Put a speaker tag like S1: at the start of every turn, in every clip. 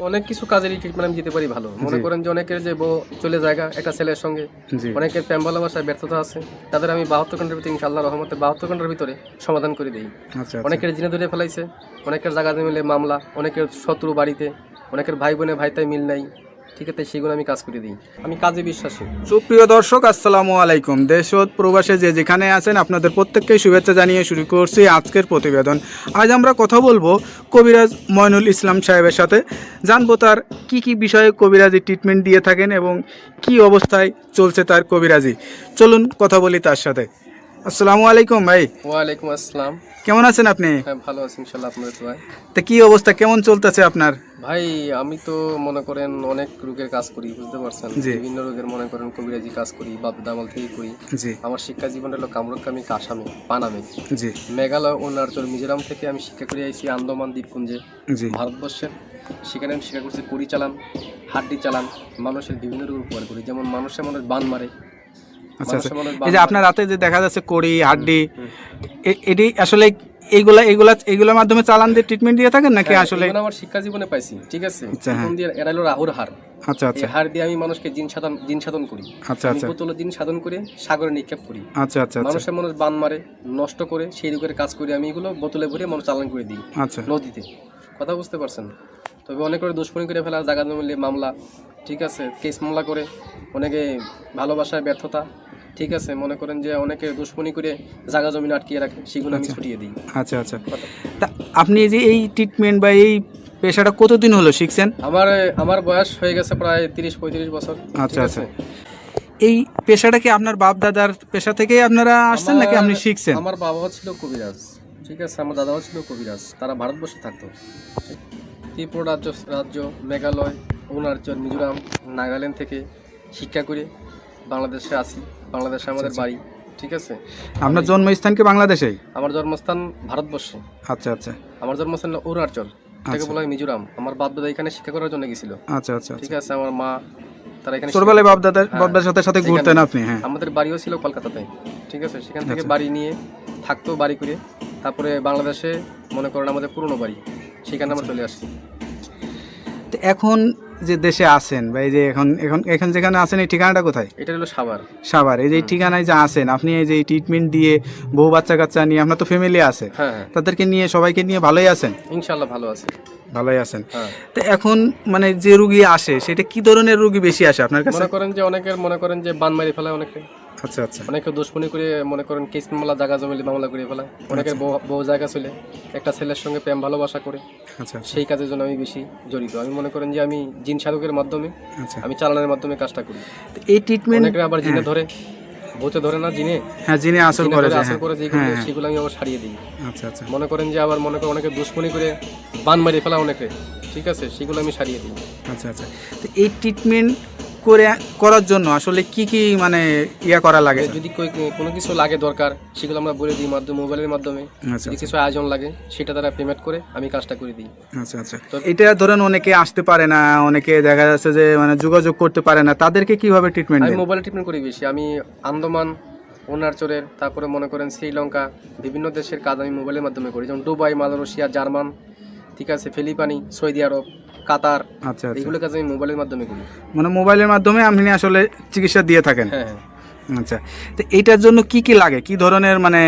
S1: অনেক কিছু কাজেরই ট্রিটমেন্ট আমি দিতে পারি ভালো। মনে করেন যে অনেকের যে বউ চলে জায়গা একটা ছেলের সঙ্গে, অনেকের প্রেম ভালোবাসায় ব্যর্থতা আছে, তাদের আমি 72 ঘন্টার ভিতরে ইনশাআল্লাহ রহমতে 72 ঘন্টার ভিতরে সমাধান করে দিই। অনেকের জিনে ধরে ফেলাইছে, অনেকের জায়গা মিলে মামলা, অনেকের শত্রু বাড়িতে, অনেকের ভাই বোনে ভাইতাই মিল নাই, ঠিক আছে, সেগুলো আমি কাজ করে দিই। আমি কাজে বিশ্বাসী।
S2: সুপ্রিয় দর্শক, আসসালামু আলাইকুম। দেশ ও প্রবাসে যে যেখানে আছেন আপনাদের প্রত্যেককেই শুভেচ্ছা জানিয়ে শুরু করছি আজকের প্রতিবেদন। আজ আমরা কথা বলবো কবিরাজ ময়নুল ইসলাম সাহেবের সাথে। জানবো তার কি বিষয়ে কবিরাজি ট্রিটমেন্ট দিয়ে থাকেন এবং কি অবস্থায় চলছে তার কবিরাজি। চলুন কথা বলি তার সাথে। আসসালামু আলাইকুম ভাই।
S1: ওয়ালাইকুম আসসালাম।
S2: কেমন আছেন আপনি?
S1: হ্যাঁ, ভালো আছি ইনশাআল্লাহ, আপনাদের দোয়ায়।
S2: তা কি অবস্থা, কেমন চলতেছে আপনার?
S1: ভাই আমি তো মনে করেন অনেক রোগের কাজ করি, বুঝতে পারছেন, বিভিন্ন রোগের মনে করেন কবিরাজি কাজ করি, বাপ দামাল থেকে করি। আমার শিক্ষা জীবন হলো কামরুকামি, কাসামি, পানামে, মেঘালয়, অরুণাচল, মিজোরাম থেকে আমি শিক্ষা করে আইছি আন্দামান দ্বীপপুঞ্জে, ভারতবর্ষের। সেখানে আমি শিক্ষা করছি কড়ি চালান, হাড্ডি চালান, মানুষের বিভিন্ন রোগ উপকার করি, যেমন মানুষের মানুষ বান মারে।
S2: আচ্ছা, এই যে আপনার রাতে যে দেখা যাচ্ছে কড়ি হাড্ডি, এটি আসলে এইগুলোর মাধ্যমে চালান দিয়ে ট্রিটমেন্ট দিয়ে থাকেন নাকি? আসলে
S1: আমার শিক্ষা জীবনে পাইছি, ঠিক আছে। এরা হলো রাহুর হার।
S2: আচ্ছা আচ্ছা,
S1: হার দিয়ে আমি মানুষকে জিন সাধন করি। আচ্ছা আচ্ছা, বোতলে জিন সাধন করে সাগরে নিক্ষেপ করি। আচ্ছা আচ্ছা, মানুষের মানুষ বান মারে, নষ্ট করে, সেই রোগের কাজ করি আমি। এগুলো বোতলে ভরে মানুষ চালান করে দিই। আচ্ছা, নদীতে। কথা বুঝতে পারছেন? তবে অনেক করে দুষ্কর্মী করে ফেলা, জায়গা মিলে মামলা, ঠিক আছে, কেস মামলা করে, অনেকে ভালোবাসায় ব্যর্থতা, ঠিক আছে, মনে করেন যে অনেকে দুশ্মনী করে জায়গা জমি আটকিয়ে রাখে, সেগুলো আমি ছুটিয়ে দিই। আচ্ছা আচ্ছা,
S2: তা আপনি যে এই ট্রিটমেন্ট বা এই পেশাটা কতদিন হলো শিখছেন?
S1: আমার বয়স হয়ে গেছে প্রায় 30-35 বছর।
S2: আচ্ছা আচ্ছা, এই পেশাটা কি আপনার বাপ দাদার পেশা থেকেই আপনারা আসছেন নাকি আপনি শিখছেন?
S1: আমার বাবাও ছিল কবিরাজ, ঠিক আছে, আমার দাদাও ছিল কবিরাজ। তারা ভারতবর্ষে থাকতো, ত্রিপুরা রাজ্য, মেঘালয়, অরুণাচল, মিজোরাম, নাগাল্যান্ড থেকে শিক্ষা করে বাংলাদেশে আসি। বাংলাদেশে আমাদের বাড়ি, ঠিক আছে।
S2: আপনার জন্মস্থান কি বাংলাদেশেই?
S1: আমার জন্মস্থান ভারতবর্ষে।
S2: আচ্ছা আচ্ছা,
S1: আমার জন্মস্থান অরুণাচল, তাকে বলা হয় মিজোরাম। আমার বাপ দাদা এখানে শিক্ষা করার জন্য গেছিল। আচ্ছা আচ্ছা, ঠিক আছে। আমার মা, তারা এখানে ছোটবেলায় বাপ দাদার সাথে ঘুরতেন আপনি? হ্যাঁ, আমাদের বাড়িও ছিল কলকাতাতে, ঠিক আছে। সেখান থেকে বাড়ি নিয়ে থাকতো, বাড়ি করে তারপরে বাংলাদেশে মনে করেন আমাদের পুরনো বাড়ি, সেখানে আমরা চলে আসছি।
S2: এখন যে দেশে আছেন বা এই যে এখন যেখানে আছেন, এই ঠিকানাটা কোথায়? এটা হলো সাভার। এই যে ঠিকানায় যে আছেন আপনি, এই যে ট্রিটমেন্ট দিয়ে বউ বাচ্চা কাচ্চা নিয়ে, আপনার তো ফ্যামিলি আছে, তাদেরকে নিয়ে সবাইকে নিয়ে ভালোই আছেন?
S1: ইনশাআল্লাহ ভালোই আছেন।
S2: তো এখন মানে যে রোগী আসে, সেটা কি ধরনের রোগী বেশি আসে আপনার কাছে?
S1: মনে করেন যে বান মারি ফেলায় অনেকে।
S2: আচ্ছা আচ্ছা,
S1: অনেকে দুশ্মনী করে, মনে করেন কেস মামলা, জায়গা জমিলে মামলা করে ফেলায়। অনেকের বউ জায়গা চলে একটা ছেলের সঙ্গে প্রেম ভালোবাসা করে। আচ্ছা, সেই কাজের জন্য আমি বেশি জড়িত। আমি মনে করেন যে আমি জিন সাধকের মাধ্যমে, আমি চালানোর মাধ্যমে কাজটা করি।
S2: এই ট্রিটমেন্ট
S1: অনেকে আবার জিনে ধরে, ভূতে ধরে না, জিনে, হ্যাঁ, জিনে আসল করে সেগুলো আমি আবার সারিয়ে দিই। আচ্ছা আচ্ছা, মনে করেন যে আবার মনে করেন অনেকে দুশ্মনী করে বান মারি ফেলা অনেকে, ঠিক আছে, সেগুলো আমি সারিয়ে দিই। আচ্ছা আচ্ছা,
S2: তো এই ট্রিটমেন্ট করার জন্য আসলে কি মানে করা লাগে?
S1: যদি কোনো কিছু লাগে দরকার, সেগুলো আমরা বলে দিই মোবাইলের মাধ্যমে। যদি কিছু আয়োজন লাগে, সেটা তারা পেমেন্ট করে আমি কাজটা করে দিই।
S2: আচ্ছা আচ্ছা, তো এটা ধরেন অনেকে আসতে পারে না, অনেকে দেখা যাচ্ছে যে মানে যোগাযোগ করতে পারে না, তাদেরকে কিভাবে ট্রিটমেন্ট?
S1: আমি মোবাইলে ট্রিটমেন্ট করি বেশি। আমি আন্দামান, অরুণাচলের, তারপরে মনে করেন শ্রীলঙ্কা, বিভিন্ন দেশের কাজ আমি মোবাইলের মাধ্যমে করি, যেমন দুবাই, মালয়েশিয়া, জার্মান, ঠিক আছে, ফিলিপাইন, সৌদি আরব, কাতার। আচ্ছা, এগুলো কাজ আমি মোবাইলের মাধ্যমে করি। মানে মোবাইলের মাধ্যমে আপনি আসলে চিকিৎসা দিয়ে থাকেন? হ্যাঁ।
S2: আচ্ছা, তো এইটার জন্য কি লাগে, কি ধরনের মানে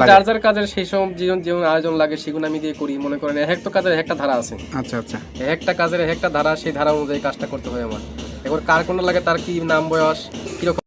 S2: লাগে?
S1: যার কাজের সেই সব যেমন আয়োজন লাগে, সেগুলো আমি দিয়ে করি। মনে করেন একটা কাজের একটা ধারা আছে। আচ্ছা আচ্ছা, একটা কাজের একটা ধারা, সেই ধারা অনুযায়ী কাজটা করতে হয় আমার। এবার কার কোন লাগে, তার কি নাম, বয়স, কিরকম